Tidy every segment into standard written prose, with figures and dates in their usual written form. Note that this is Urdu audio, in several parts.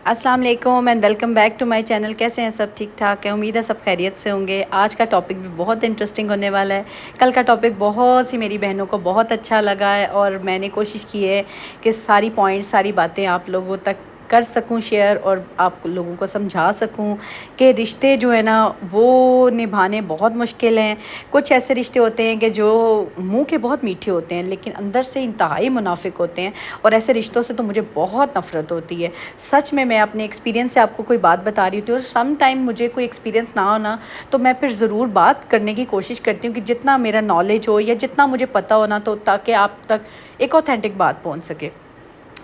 السلام علیکم and welcome back to my channel. کیسے ہیں سب؟ ٹھیک ٹھاک ہے. امید ہے سب خیریت سے ہوں گے. آج کا ٹاپک بھی بہت انٹرسٹنگ ہونے والا ہے. کل کا ٹاپک بہت سی میری بہنوں کو بہت اچھا لگا ہے اور میں نے کوشش کی ہے کہ ساری پوائنٹس ساری باتیں آپ لوگوں تک کر سکوں شیئر اور آپ لوگوں کو سمجھا سکوں کہ رشتے جو ہے نا وہ نبھانے بہت مشکل ہیں. کچھ ایسے رشتے ہوتے ہیں کہ جو منہ کے بہت میٹھے ہوتے ہیں لیکن اندر سے انتہائی منافق ہوتے ہیں اور ایسے رشتوں سے تو مجھے بہت نفرت ہوتی ہے. سچ میں اپنے ایکسپیرینس سے آپ کو کوئی بات بتا رہی ہوتی ہوں اور سم ٹائم مجھے کوئی ایکسپیرینس نہ ہونا تو میں پھر ضرور بات کرنے کی کوشش کرتی ہوں کہ جتنا میرا نالج ہو یا جتنا مجھے پتہ ہونا تو تاکہ آپ تک ایک اوتھینٹک بات پہنچ سکے.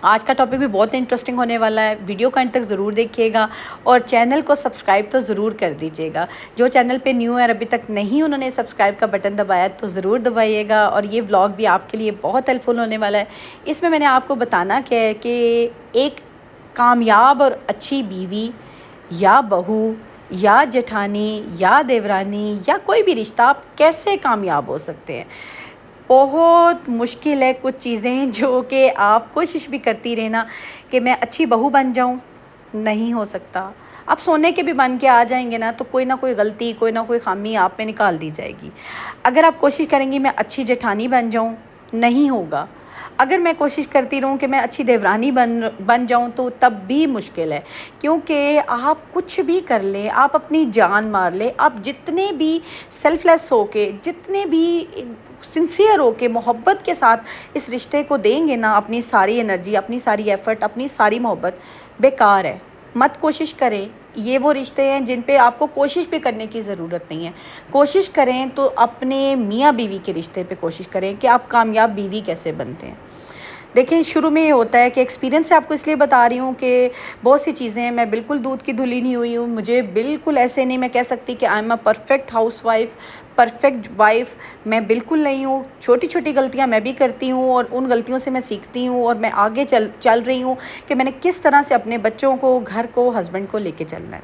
آج کا ٹاپک بھی بہت انٹرسٹنگ ہونے والا ہے. ویڈیو کو انڈ تک ضرور دیکھیے گا اور چینل کو سبسکرائب تو ضرور کر دیجیے گا. جو چینل پہ نیو ہے اور ابھی تک نہیں انہوں نے سبسکرائب کا بٹن دبایا تو ضرور دبائیے گا. اور یہ ولاگ بھی آپ کے لیے بہت ہیلپ فل ہونے والا ہے. اس میں نے آپ کو بتانا کیا ہے کہ ایک کامیاب اور اچھی بیوی یا بہو یا جٹھانی یا دیورانی یا کوئی بھی رشتہ آپ کیسے کامیاب ہو سکتے ہیں. بہت مشکل ہے کچھ چیزیں جو کہ آپ کوشش بھی کرتی رہنا کہ میں اچھی بہو بن جاؤں, نہیں ہو سکتا. آپ سونے کے بھی بن کے آ جائیں گے نا تو کوئی نہ کوئی غلطی کوئی نہ کوئی خامی آپ میں نکال دی جائے گی. اگر آپ کوشش کریں گی میں اچھی جٹھانی بن جاؤں, نہیں ہوگا. اگر میں کوشش کرتی رہوں کہ میں اچھی دیورانی بن جاؤں تو تب بھی مشکل ہے, کیونکہ آپ کچھ بھی کر لیں, آپ اپنی جان مار لیں, آپ جتنے بھی سیلف لیس ہو کے جتنے بھی سنسیئر ہو کے محبت کے ساتھ اس رشتے کو دیں گے نا اپنی ساری انرجی اپنی ساری ایفرٹ اپنی ساری محبت, بیکار ہے. مت کوشش کریں. یہ وہ رشتے ہیں جن پہ آپ کو کوشش بھی کرنے کی ضرورت نہیں ہے. کوشش کریں تو اپنے میاں بیوی کے رشتے پہ کوشش کریں کہ آپ کامیاب بیوی کیسے بنتے ہیں. دیکھیں شروع میں یہ ہوتا ہے کہ ایکسپیرینس سے آپ کو اس لیے بتا رہی ہوں کہ بہت سی چیزیں ہیں, میں بالکل دودھ کی دھلی نہیں ہوئی ہوں. مجھے بالکل ایسے نہیں میں کہہ سکتی کہ I am a perfect house wife perfect wife, میں بالکل نہیں ہوں. چھوٹی چھوٹی غلطیاں میں بھی کرتی ہوں اور ان غلطیوں سے میں سیکھتی ہوں اور میں آگے چل رہی ہوں کہ میں نے کس طرح سے اپنے بچوں کو گھر کو ہسبینڈ کو لے کے چلنا ہے.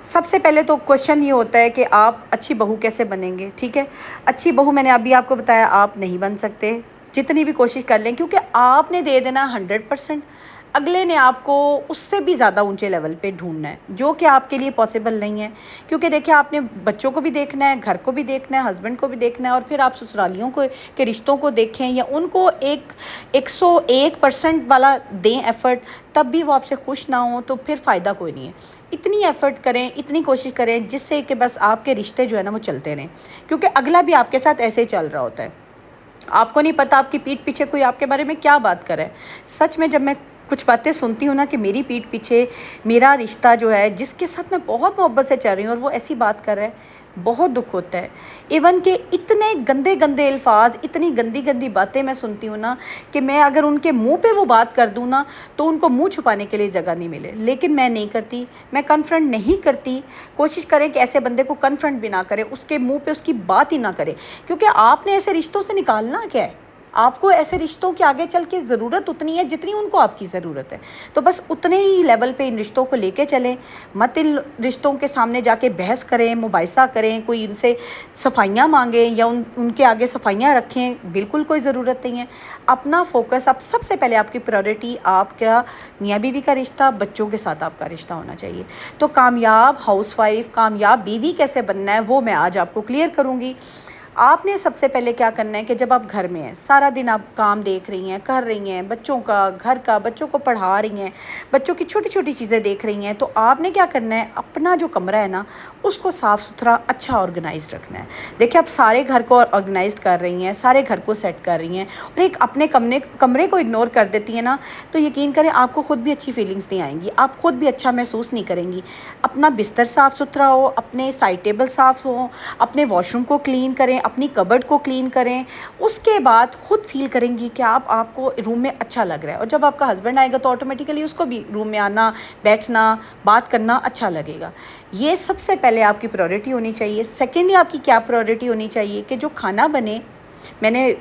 سب سے پہلے تو کوشچن یہ ہوتا ہے کہ آپ اچھی بہو کیسے بنیں گے. ٹھیک ہے, اچھی بہو میں نے ابھی آپ کو بتایا آپ نہیں بن سکتے جتنی بھی کوشش کر لیں, کیونکہ آپ نے دے دینا 100%, اگلے نے آپ کو اس سے بھی زیادہ اونچے لیول پہ ڈھونڈنا ہے جو کہ آپ کے لیے پاسبل نہیں ہے. کیونکہ دیکھیں آپ نے بچوں کو بھی دیکھنا ہے, گھر کو بھی دیکھنا ہے, ہسبینڈ کو بھی دیکھنا ہے, اور پھر آپ سسرالیوں کو کے رشتوں کو دیکھیں یا ان کو 101% والا دیں ایفرٹ, تب بھی وہ آپ سے خوش نہ ہوں تو پھر فائدہ کوئی نہیں ہے. اتنی ایفرٹ کریں, اتنی کوشش کریں جس سے کہ بس آپ کے رشتے جو ہے نا وہ چلتے رہیں, کیونکہ اگلا بھی آپ کے ساتھ ایسے ہی چل رہا ہوتا ہے. آپ کو نہیں پتہ آپ کی پیٹھ پیچھے کوئی آپ کے بارے میں کیا بات کرے. سچ میں جب میں کچھ باتیں سنتی ہوں نا کہ میری پیٹھ پیچھے میرا رشتہ جو ہے جس کے ساتھ میں بہت محبت سے چل رہی ہوں اور وہ ایسی بات کر رہا ہے, بہت دکھ ہوتا ہے. ایون کہ اتنے گندے گندے الفاظ اتنی گندی گندی باتیں میں سنتی ہوں نا کہ میں اگر ان کے منہ پہ وہ بات کر دوں نا تو ان کو منہ چھپانے کے لیے جگہ نہیں ملے. لیکن میں نہیں کرتی, میں کنفرنٹ نہیں کرتی. کوشش کریں کہ ایسے بندے کو کنفرنٹ بھی نہ کریں, اس کے منہ پہ اس کی بات ہی نہ کریں, کیونکہ آپ نے ایسے رشتوں سے نکالنا کیا ہے. آپ کو ایسے رشتوں کی آگے چل کے ضرورت اتنی ہے جتنی ان کو آپ کی ضرورت ہے. تو بس اتنے ہی لیول پہ ان رشتوں کو لے کے چلیں. مت ان رشتوں کے سامنے جا کے بحث کریں, مباحثہ کریں, کوئی ان سے صفائیاں مانگیں یا ان کے آگے صفائیاں رکھیں, بالکل کوئی ضرورت نہیں ہے. اپنا فوکس اب سب سے پہلے آپ کی پرائورٹی آپ کا میاں بیوی کا رشتہ, بچوں کے ساتھ آپ کا رشتہ ہونا چاہیے. تو کامیاب ہاؤس وائف کامیاب بیوی کیسے بننا ہے وہ میں آج آپ کو کلیئر کروں گی. آپ نے سب سے پہلے کیا کرنا ہے کہ جب آپ گھر میں ہیں, سارا دن آپ کام دیکھ رہی ہیں, کر رہی ہیں, بچوں کا گھر کا, بچوں کو پڑھا رہی ہیں, بچوں کی چھوٹی چھوٹی چیزیں دیکھ رہی ہیں, تو آپ نے کیا کرنا ہے اپنا جو کمرہ ہے نا اس کو صاف ستھرا اچھا آرگنائزڈ رکھنا ہے. دیکھیں آپ سارے گھر کو آرگنائزڈ کر رہی ہیں, سارے گھر کو سیٹ کر رہی ہیں اور ایک اپنے کمرے کو اگنور کر دیتی ہیں نا, تو یقین کریں آپ کو خود بھی اچھی فیلنگز نہیں آئیں گی, آپ خود بھی اچھا محسوس نہیں کریں گی. اپنا بستر صاف ستھرا ہو, اپنے سائڈ ٹیبل صاف ہوں, اپنے واش روم کو کلین کریں, اپنی کبرڈ کو کلین کریں. اس کے بعد خود فیل کریں گی کہ آپ کو روم میں اچھا لگ رہا ہے, اور جب آپ کا ہسبینڈ آئے گا تو آٹومیٹیکلی اس کو بھی روم میں آنا, بیٹھنا, بات کرنا اچھا لگے گا. یہ سب سے پہلے آپ کی پرائورٹی ہونی چاہیے. سیکنڈلی آپ کی کیا پرائورٹی ہونی چاہیے کہ جو کھانا بنے, میں نے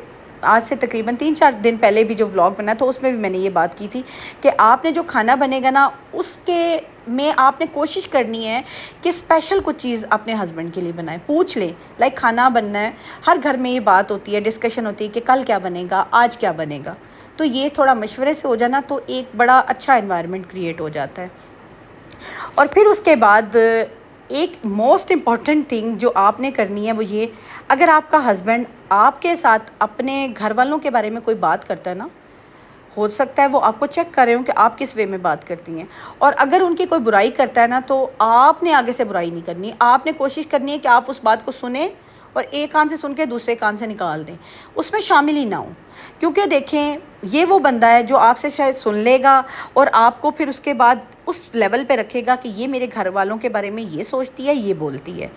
آج سے تقریباً 3-4 دن پہلے بھی جو ولاگ بنا تھا اس میں بھی میں نے یہ بات کی تھی کہ آپ نے جو کھانا بنے گا نا اس کے میں آپ نے کوشش کرنی ہے کہ اسپیشل کچھ چیز اپنے ہسبینڈ کے لیے بنائیں. پوچھ لیں کھانا بننا ہے, ہر گھر میں یہ بات ہوتی ہے, ڈسکشن ہوتی ہے کہ کل کیا بنے گا, آج کیا بنے گا. تو یہ تھوڑا مشورے سے ہو جانا تو ایک بڑا اچھا انوائرمنٹ کریٹ ہو جاتا ہے۔ اور پھر اس کے بعد ایک موسٹ امپورٹنٹ تھنگ جو آپ نے کرنی ہے وہ یہ، اگر آپ کا ہسبینڈ آپ کے ساتھ اپنے گھر والوں کے بارے میں کوئی بات کرتا ہے نا، ہو سکتا ہے وہ آپ کو چیک کر رہے ہوں کہ آپ کس وے میں بات کرتی ہیں، اور اگر ان کی کوئی برائی کرتا ہے نا تو آپ نے آگے سے برائی نہیں کرنی، آپ نے کوشش کرنی ہے کہ آپ اس بات کو سنیں اور ایک کان سے سن کے دوسرے کان سے نکال دیں، اس میں شامل ہی نہ ہوں۔ کیونکہ دیکھیں یہ وہ بندہ ہے جو آپ سے شاید سن لے گا اور آپ کو پھر اس کے بعد اس لیول پہ رکھے گا کہ یہ میرے گھر والوں کے بارے میں یہ سوچتی ہے، یہ بولتی ہے۔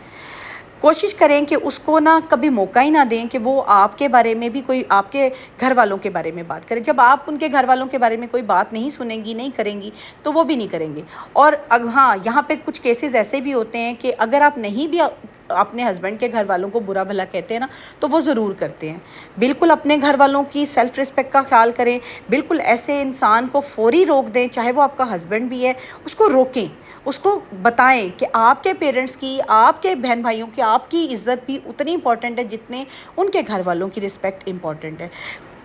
کوشش کریں کہ اس کو نا کبھی موقع ہی نہ دیں کہ وہ آپ کے بارے میں بھی کوئی آپ کے گھر والوں کے بارے میں بات کرے۔ جب آپ ان کے گھر والوں کے بارے میں کوئی بات نہیں سنیں گی، نہیں کریں گی، تو وہ بھی نہیں کریں گے۔ اور ہاں، یہاں پہ کچھ کیسز ایسے بھی ہوتے ہیں کہ اگر آپ نہیں بھی اپنے ہسبینڈ کے گھر والوں کو برا بھلا کہتے ہیں نا تو وہ ضرور کرتے ہیں۔ بالکل اپنے گھر والوں کی سیلف رسپیکٹ کا خیال کریں، بالکل ایسے انسان کو فوری روک دیں، چاہے وہ آپ کا ہسبینڈ بھی ہے، اس کو روکیں، اس کو بتائیں کہ آپ کے پیرنٹس کی، آپ کے بہن بھائیوں کی، آپ کی عزت بھی اتنی امپورٹنٹ ہے جتنے ان کے گھر والوں کی رسپیکٹ امپورٹنٹ ہے۔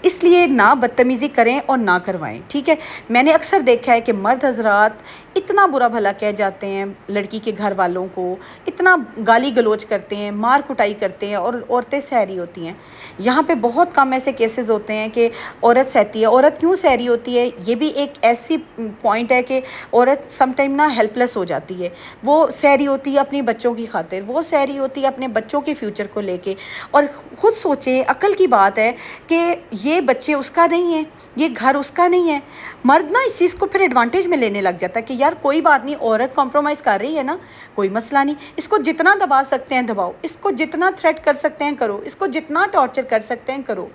اس لیے نہ بدتمیزی کریں اور نہ کروائیں، ٹھیک ہے؟ میں نے اکثر دیکھا ہے کہ مرد حضرات اتنا برا بھلا کہہ جاتے ہیں لڑکی کے گھر والوں کو، اتنا گالی گلوچ کرتے ہیں، مار کٹائی کرتے ہیں، اور عورتیں سہ رہی ہوتی ہیں۔ یہاں پہ بہت کم ایسے کیسز ہوتے ہیں کہ عورت سہتی ہے۔ عورت کیوں سہ رہی ہوتی ہے؟ یہ بھی ایک ایسی پوائنٹ ہے کہ عورت سم ٹائم نا ہیلپ لیس ہو جاتی ہے۔ وہ سہ رہی ہوتی ہے اپنی بچوں کی خاطر، وہ سہ رہی ہوتی ہے اپنے بچوں کے فیوچر کو لے کے۔ اور خود سوچیں، عقل کی بات ہے کہ یہ بچے اس کا نہیں ہیں، یہ گھر اس کا نہیں ہے۔ مرد نا اس چیز کو پھر ایڈوانٹیج میں لینے لگ جاتا ہے کہ یار کوئی بات نہیں، عورت کمپرومائز کر رہی ہے نا، کوئی مسئلہ نہیں، اس کو جتنا دبا سکتے ہیں دباؤ، اس کو جتنا تھریٹ کر سکتے ہیں کرو، اس کو جتنا ٹارچر کر سکتے ہیں کرو۔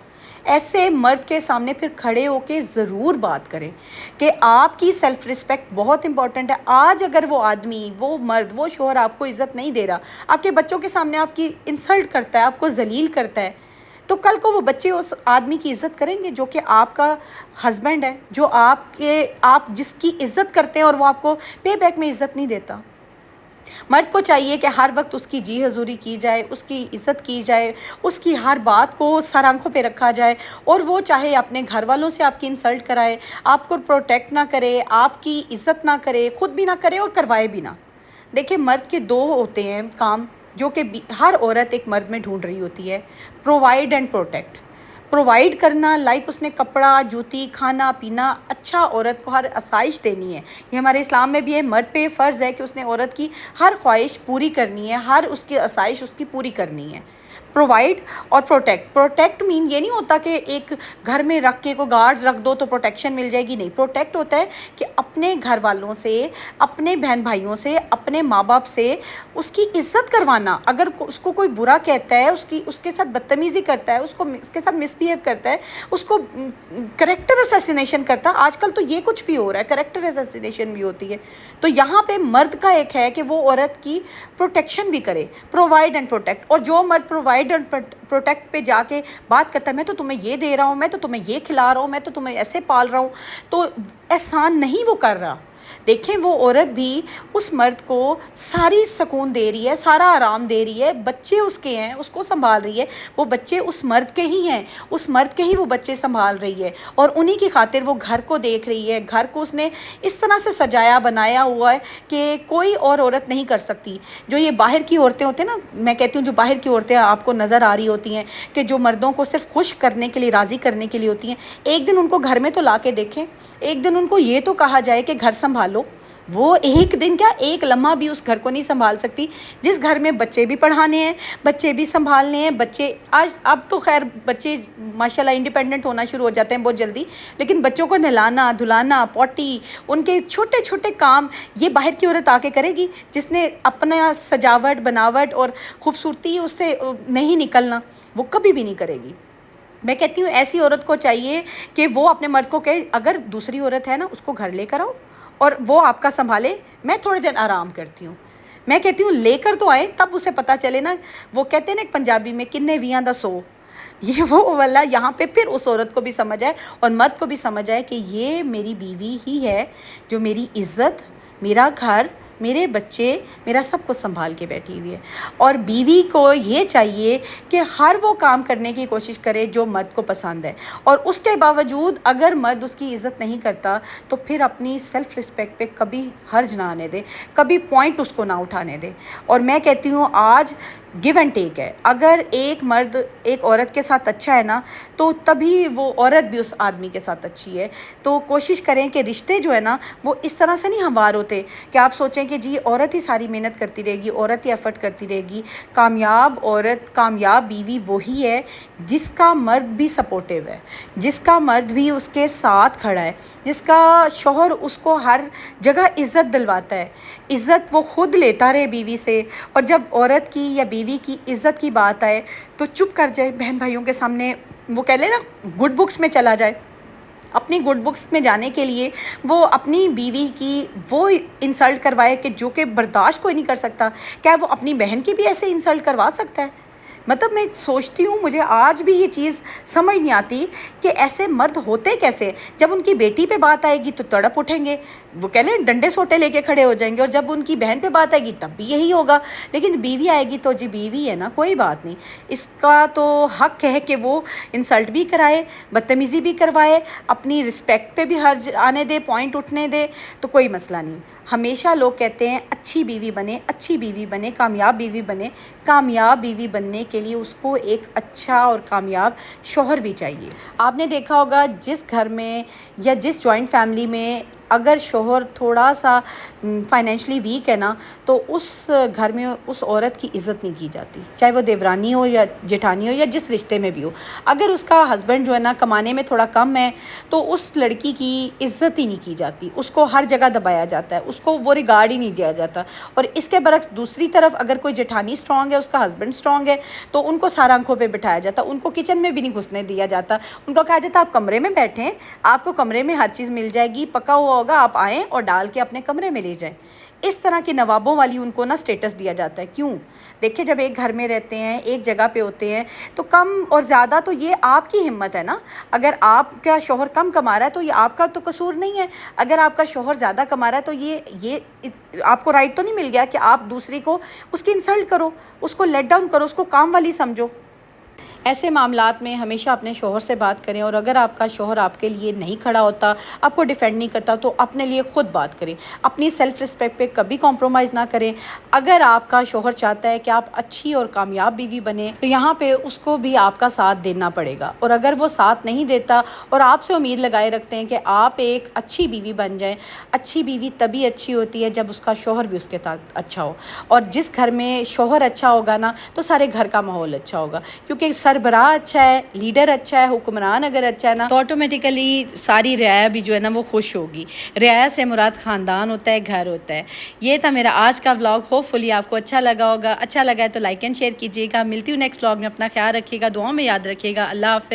ایسے مرد کے سامنے پھر کھڑے ہو کے ضرور بات کریں کہ آپ کی سیلف رسپیکٹ بہت امپورٹنٹ ہے۔ آج اگر وہ آدمی، وہ مرد، وہ شوہر آپ کو عزت نہیں دے رہا، آپ کے بچوں کے سامنے آپ کی انسلٹ کرتا ہے، آپ کو ذلیل کرتا ہے، تو کل کو وہ بچے اس آدمی کی عزت کریں گے جو کہ آپ کا ہسبینڈ ہے، جو آپ جس کی عزت کرتے ہیں اور وہ آپ کو پے بیک میں عزت نہیں دیتا۔ مرد کو چاہیے کہ ہر وقت اس کی جی حضوری کی جائے، اس کی عزت کی جائے، اس کی ہر بات کو سر آنکھوں پہ رکھا جائے، اور وہ چاہے اپنے گھر والوں سے آپ کی انسلٹ کرائے، آپ کو پروٹیکٹ نہ کرے، آپ کی عزت نہ کرے، خود بھی نہ کرے اور کروائے بھی نہ۔ دیکھیں مرد کے دو ہوتے ہیں کام جو کہ ہر عورت ایک مرد میں ڈھونڈ رہی ہوتی ہے، پرووائڈ اینڈ پروٹیکٹ۔ پرووائڈ کرنا لائک اس نے کپڑا، جوتی، کھانا پینا، اچھا عورت کو ہر آسائش دینی ہے۔ یہ ہمارے اسلام میں بھی ہے، مرد پہ فرض ہے کہ اس نے عورت کی ہر خواہش پوری کرنی ہے، ہر اس کی آسائش اس کی پوری کرنی ہے۔ پرووائڈ اور پروٹیکٹ۔ پروٹیکٹ مین یہ نہیں ہوتا کہ ایک گھر میں رکھ کے کو گارڈز رکھ دو تو پروٹیکشن مل جائے گی، نہیں۔ پروٹیکٹ ہوتا ہے کہ اپنے گھر والوں سے، اپنے بہن بھائیوں سے، اپنے ماں باپ سے اس کی عزت کروانا۔ اگر اس کو کوئی برا کہتا ہے، اس کے ساتھ بدتمیزی کرتا ہے، اس کے ساتھ مس بیہیو کرتا ہے، اس کو کریکٹر اسیسینیشن کرتا ہے، آج کل تو یہ کچھ بھی ہو رہا ہے، کریکٹر اسیسینیشن بھی ہوتی ہے، تو یہاں پہ مرد کا ایک ہے کہ وہ عورت کی پروٹیکشن بھی کرے، پرووائڈ اینڈ پروٹیکٹ۔ اور جو مرد پرووائڈ اینڈ پروٹیکٹ پہ جا کے بات کرتا ہے، میں تو تمہیں یہ دے رہا ہوں، میں تو تمہیں یہ کھلا رہا ہوں، میں تو تمہیں ایسے پال رہا ہوں، تو احسان نہیں وہ کر رہا۔ دیکھیں وہ عورت بھی اس مرد کو ساری سکون دے رہی ہے، سارا آرام دے رہی ہے، بچے اس کے ہیں، اس کو سنبھال رہی ہے، وہ بچے اس مرد کے ہی ہیں، اس مرد کے ہی وہ بچے سنبھال رہی ہے، اور انہی کی خاطر وہ گھر کو دیکھ رہی ہے۔ گھر کو اس نے اس طرح سے سجایا بنایا ہوا ہے کہ کوئی اور عورت نہیں کر سکتی۔ جو یہ باہر کی عورتیں ہوتے ہیں نا، میں کہتی ہوں جو باہر کی عورتیں آپ کو نظر آ رہی ہوتی ہیں کہ جو مردوں کو صرف خوش کرنے کے لیے، راضی کرنے کے لیے ہوتی ہیں، ایک دن ان کو گھر میں تو لا کے دیکھیں، ایک دن ان کو یہ تو کہا جائے کہ گھر سنبھالو۔ وہ ایک دن کیا، ایک لمحہ بھی اس گھر کو نہیں سنبھال سکتی، جس گھر میں بچے بھی پڑھانے ہیں، بچے بھی سنبھالنے ہیں۔ بچے اب تو خیر بچے ماشاءاللہ انڈیپینڈنٹ ہونا شروع ہو جاتے ہیں بہت جلدی، لیکن بچوں کو نہلانا دھلانا، پوٹی، ان کے چھوٹے چھوٹے کام یہ باہر کی عورت آ کے کرے گی، جس نے اپنا سجاوٹ بناوٹ اور خوبصورتی اس سے نہیں نکلنا، وہ کبھی بھی نہیں کرے گی۔ میں کہتی ہوں ایسی عورت کو چاہیے کہ وہ اپنے مرد کو کہے اگر دوسری عورت ہے نا اس کو گھر لے کر آؤ اور وہ آپ کا سنبھالے، میں تھوڑے دن آرام کرتی ہوں۔ میں کہتی ہوں لے کر تو آئیں، تب اسے پتہ چلے نا، وہ کہتے ہیں نا ایک پنجابی میں کنے ویاں دا سو، یہ وہ والا یہاں پہ پھر اس عورت کو بھی سمجھ آئے اور مرد کو بھی سمجھ آئے کہ یہ میری بیوی ہی ہے جو میری عزت، میرا گھر، میرے بچے، میرا سب کچھ سنبھال کے بیٹھی ہوئی ہے. اور بیوی کو یہ چاہیے کہ ہر وہ کام کرنے کی کوشش کرے جو مرد کو پسند ہے، اور اس کے باوجود اگر مرد اس کی عزت نہیں کرتا تو پھر اپنی سیلف رسپیکٹ پہ کبھی حرج نہ آنے دے، کبھی پوائنٹ اس کو نہ اٹھانے دے. اور میں کہتی ہوں آج گیو اینڈ ٹیک ہے. اگر ایک مرد ایک عورت کے ساتھ اچھا ہے نا تو تبھی وہ عورت بھی اس آدمی کے ساتھ اچھی ہے. تو کوشش کریں کہ رشتے جو ہے نا وہ اس طرح سے نہیں ہموار ہوتے کہ آپ سوچیں کہ جی عورت ہی ساری محنت کرتی رہے گی، عورت ہی ایفرٹ کرتی رہے گی. کامیاب عورت، کامیاب بیوی وہی ہے جس کا مرد بھی سپورٹیو ہے، جس کا مرد بھی اس کے ساتھ کھڑا ہے، جس کا شوہر اس کو ہر جگہ عزت دلواتا ہے. عزت وہ خود لیتا رہے بیوی سے، اور جب عورت کی یا بیوی کی عزت کی بات آئے تو چپ کر جائے بہن بھائیوں کے سامنے. وہ کہہ لیں نا گڈ بکس میں چلا جائے. اپنی گڈ بکس میں جانے کے لیے وہ اپنی بیوی کی وہ انسلٹ کروائے کہ جو کہ برداشت کوئی نہیں کر سکتا. کیا وہ اپنی بہن کی بھی ایسے انسلٹ کروا سکتا ہے؟ مطلب میں سوچتی ہوں، مجھے آج بھی یہ چیز سمجھ نہیں آتی کہ ایسے مرد ہوتے کیسے. جب ان کی بیٹی پہ بات آئے گی تو تڑپ اٹھیں گے، وہ کہہ لیں ڈنڈے سوٹے لے کے کھڑے ہو جائیں گے، اور جب ان کی بہن پہ بات آئے گی تب بھی یہی ہوگا. لیکن بیوی آئے گی تو جی بیوی ہے نا، کوئی بات نہیں، اس کا تو حق ہے کہ وہ انسلٹ بھی کرائے، بدتمیزی بھی کروائے، اپنی رسپیکٹ پہ بھی حرج آنے دے، پوائنٹ اٹھنے دے، تو کوئی مسئلہ نہیں. ہمیشہ لوگ کہتے ہیں اچھی بیوی بنے، اچھی بیوی بنے، کامیاب بیوی بنے. کامیاب بیوی بننے کے لیے اس کو ایک اچھا اور کامیاب شوہر بھی چاہیے. آپ نے دیکھا ہوگا جس گھر میں یا جس جوائنٹ فیملی میں اگر شوہر تھوڑا سا فائنینشلی ویک ہے نا تو اس گھر میں اس عورت کی عزت نہیں کی جاتی، چاہے وہ دیورانی ہو یا جیٹھانی ہو یا جس رشتے میں بھی ہو. اگر اس کا ہسبینڈ جو ہے نا کمانے میں تھوڑا کم ہے تو اس لڑکی کی عزت ہی نہیں کی جاتی، اس کو ہر جگہ دبایا جاتا ہے، اس کو وہ ریگارڈ ہی نہیں دیا جاتا. اور اس کے برعکس دوسری طرف اگر کوئی جیٹھانی اسٹرانگ ہے، اس کا ہسبینڈ اسٹرانگ ہے، تو ان کو سارا آنکھوں پہ بٹھایا جاتا، ان کو کچن میں بھی نہیں گھسنے دیا جاتا. ان کو کہا جاتا آپ کمرے میں بیٹھیں، آپ کو کمرے میں ہر چیز مل جائے گی، پکا ہوا ہوگا، آپ آئیں اور ڈال کے اپنے کمرے میں لے جائیں. اس طرح کی نوابوں والی ان کو نا سٹیٹس دیا جاتا ہے. کیوں؟ دیکھیں جب ایک گھر میں رہتے ہیں، ایک جگہ پہ ہوتے ہیں، تو کم اور زیادہ تو یہ آپ کی ہمت ہے نا. اگر آپ کا شوہر کم کما رہا ہے تو یہ آپ کا تو قصور نہیں ہے. اگر آپ کا شوہر زیادہ کما رہا ہے تو یہ آپ کو رائٹ تو نہیں مل گیا کہ آپ دوسری کو اس کی انسلٹ کرو، اس کو لیٹ ڈاؤن کرو، اس کو کام والی سمجھو. ایسے معاملات میں ہمیشہ اپنے شوہر سے بات کریں، اور اگر آپ کا شوہر آپ کے لیے نہیں کھڑا ہوتا، آپ کو ڈیفینڈ نہیں کرتا، تو اپنے لیے خود بات کریں. اپنی سیلف رسپیکٹ پہ کبھی کمپرومائز نہ کریں. اگر آپ کا شوہر چاہتا ہے کہ آپ اچھی اور کامیاب بیوی بنیں تو یہاں پہ اس کو بھی آپ کا ساتھ دینا پڑے گا. اور اگر وہ ساتھ نہیں دیتا اور آپ سے امید لگائے رکھتے ہیں کہ آپ ایک اچھی بیوی بن جائیں، اچھی بیوی تبھی اچھی ہوتی ہے جب اس کا شوہر بھی اس کے ساتھ اچھا ہو. اور جس گھر میں شوہر اچھا ہوگا نا تو سارے گھر کا ماحول اچھا ہوگا، کیونکہ سربراہ اچھا ہے، لیڈر اچھا ہے، حکمران اگر اچھا ہے نا تو آٹومیٹیکلی ساری رعایا بھی جو ہے نا وہ خوش ہوگی. رعایا سے مراد خاندان ہوتا ہے، گھر ہوتا ہے. یہ تھا میرا آج کا ولاگ. ہوپ فلی آپ کو اچھا لگا ہوگا. اچھا لگا ہے تو لائک اینڈ شیئر کیجیے گا. ملتی ہوں نیکسٹ ولاگ میں. اپنا خیال رکھیے گا، دعاؤں میں یاد رکھیے گا. اللہ حافظ.